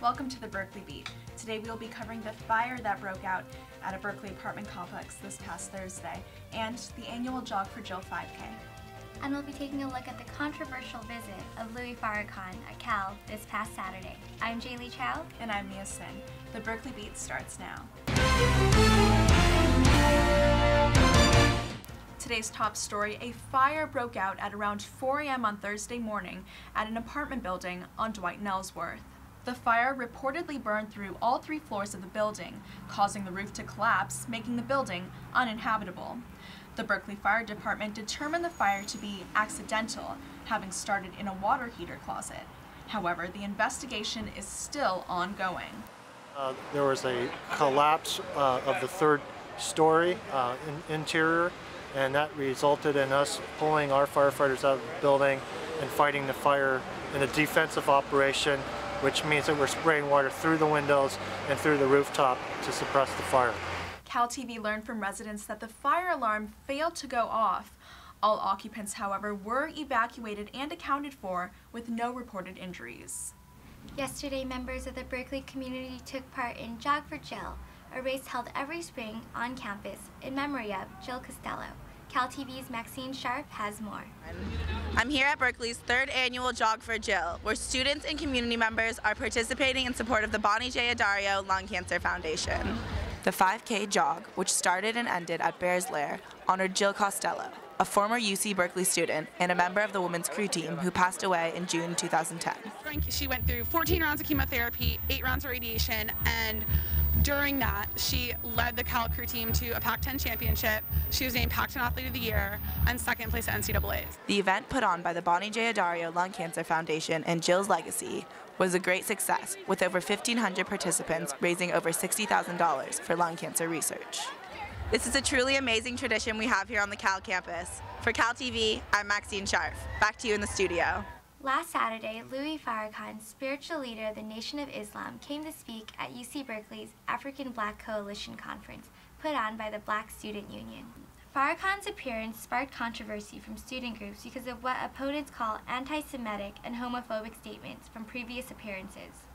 Welcome to the Berkeley Beat. Today we will be covering the fire that broke out at a Berkeley apartment complex this past Thursday and the annual Jog for Jill 5K. And we'll be taking a look at the controversial visit of Louis Farrakhan at Cal this past Saturday. I'm Jialee Chow. And I'm Mia Sin. The Berkeley Beat starts now. Today's top story, a fire broke out at around 4 a.m. on Thursday morning at an apartment building on Dwight and Ellsworth. The fire reportedly burned through all 3 floors of the building, causing the roof to collapse, making the building uninhabitable. The Berkeley Fire Department determined the fire to be accidental, having started in a water heater closet. However, the investigation is still ongoing. There was a collapse of the 3rd story interior, and that resulted in us pulling our firefighters out of the building and fighting the fire in a defensive operation, which means that we're spraying water through the windows and through the rooftop to suppress the fire. Cal TV learned from residents that the fire alarm failed to go off. All occupants, however, were evacuated and accounted for with no reported injuries. Yesterday, members of the Berkeley community took part in Jog for Jill, a race held every spring on campus in memory of Jill Costello. Cal TV's Maxine Sharp has more. I'm here at Berkeley's 3rd annual Jog for Jill, where students and community members are participating in support of the Bonnie J. Addario Lung Cancer Foundation. The 5K jog, which started and ended at Bears Lair, honored Jill Costello, a former UC Berkeley student and a member of the women's crew team who passed away in June 2010. She went through 14 rounds of chemotherapy, 8 rounds of radiation, and during that, she led the Cal crew team to a Pac-10 championship. She was named Pac-10 Athlete of the Year and 2nd place at NCAA's. The event, put on by the Bonnie J. Addario Lung Cancer Foundation and Jill's Legacy, was a great success, with over 1,500 participants raising over $60,000 for lung cancer research. This is a truly amazing tradition we have here on the Cal campus. For Cal TV, I'm Maxine Sharp. Back to you in the studio. Last Saturday, Louis Farrakhan, spiritual leader of the Nation of Islam, came to speak at UC Berkeley's African Black Coalition Conference, put on by the Black Student Union. Farrakhan's appearance sparked controversy from student groups because of what opponents call anti-Semitic and homophobic statements from previous appearances.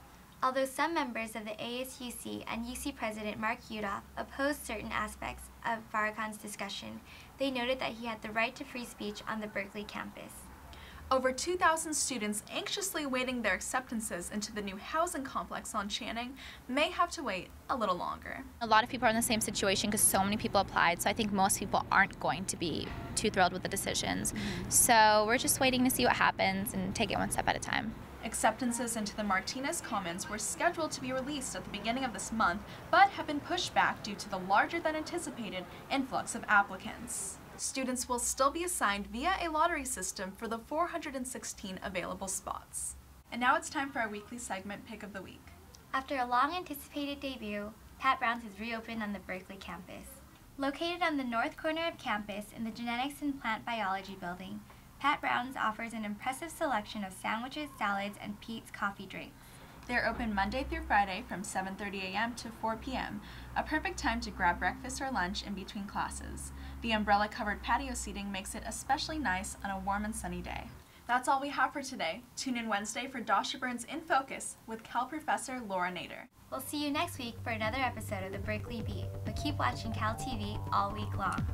Although some members of the ASUC and UC President Mark Yudof opposed certain aspects of Farrakhan's discussion, they noted that he had the right to free speech on the Berkeley campus. Over 2,000 students anxiously awaiting their acceptances into the new housing complex on Channing may have to wait a little longer. A lot of people are in the same situation because so many people applied, so I think most people aren't going to be too thrilled with the decisions. So we're just waiting to see what happens and take it one step at a time. Acceptances into the Martinez Commons were scheduled to be released at the beginning of this month, but have been pushed back due to the larger than anticipated influx of applicants. Students will still be assigned via a lottery system for the 416 available spots. And now it's time for our weekly segment, Pick of the Week. After a long-anticipated debut, Pat Brown's has reopened on the Berkeley campus. Located on the north corner of campus in the Genetics and Plant Biology building, Pat Brown's offers an impressive selection of sandwiches, salads, and Pete's coffee drinks. They're open Monday through Friday from 7:30 a.m. to 4 p.m., a perfect time to grab breakfast or lunch in between classes. The umbrella-covered patio seating makes it especially nice on a warm and sunny day. That's all we have for today. Tune in Wednesday for Dasha Burns in Focus with Cal Professor Laura Nader. We'll see you next week for another episode of the Berkeley Beat, but keep watching Cal TV all week long.